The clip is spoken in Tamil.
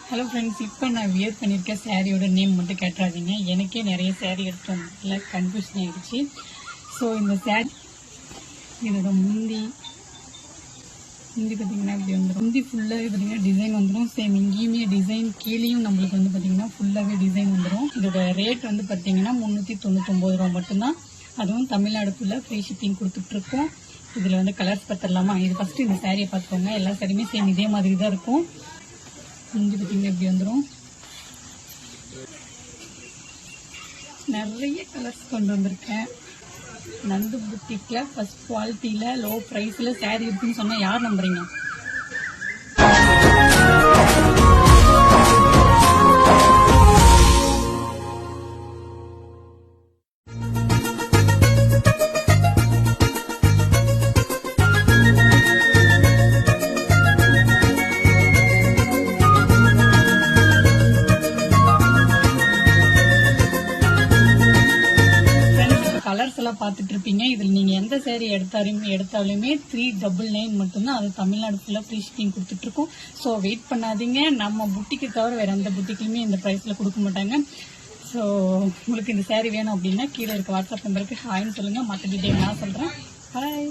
ஹலோ ஃப்ரெண்ட்ஸ், இப்போ நான் வியர் பண்ணியிருக்க சாரியோட நேம் மட்டும் கேட்டுறாதீங்க. எனக்கே நிறைய சாரீ எடுத்து வந்ததில் கன்ஃபியூஷன் ஆகிடுச்சு. ஸோ இந்த சாரி இதோட முந்தி பார்த்தீங்கன்னா இப்படி வந்துடும். முந்தி ஃபுல்லாகவே பார்த்தீங்கன்னா டிசைன் வந்துடும். சேம் இங்கேயுமே டிசைன், கீழேயும் நம்மளுக்கு வந்து பார்த்தீங்கன்னா ஃபுல்லாகவே டிசைன் வந்துடும். இதோட ரேட் வந்து பார்த்தீங்கன்னா 399 ரூபா மட்டும்தான். அதுவும் தமிழ்நாடு ஃபுல்லாக ஃப்ரீ ஷிப்பிங் கொடுத்துட்ருக்கோம். இதில் வந்து கலர்ஸ் பார்த்துடலாமா? இது ஃபஸ்ட்டு இந்த சாரியை பார்த்துக்கோங்க. எல்லா சாரியுமே சேம் இதே மாதிரி தான் இருக்கும். இஞ்சி பார்த்தீங்கன்னா இப்படி வந்துடும். நிறைய கலர்ஸ் கொண்டு வந்திருக்கேன். நந்து புட்டிக்கில் ஃபர்ஸ்ட் குவாலிட்டியில் லோ ப்ரைஸில் சாரீ இருக்குன்னு சொன்னால் யார் நம்புறீங்க? கலர்ஸ் எல்லாம் பார்த்துட்டு இருப்பீங்க. இதில் நீங்கள் எந்த சேரீ எடுத்தாலுமே 399 மட்டும்தான். அது தமிழ்நாடு ஃபுல்லாக ஃப்ரீ ஷிப்பிங் கொடுத்துட்ருக்கோம். ஸோ வெயிட் பண்ணாதீங்க. நம்ம புட்டிக்கு தவிர வேறு எந்த புட்டிக்குமே இந்த ப்ரைஸில் கொடுக்க மாட்டாங்க. ஸோ உங்களுக்கு இந்த சேரீ வேணும் அப்படின்னா கீழே இருக்க வாட்ஸ்அப் நம்பருக்கு ஹாய்ன்னு சொல்லுங்கள். மற்ற டீட்டெயில் நான் சொல்கிறேன். ஹாய்.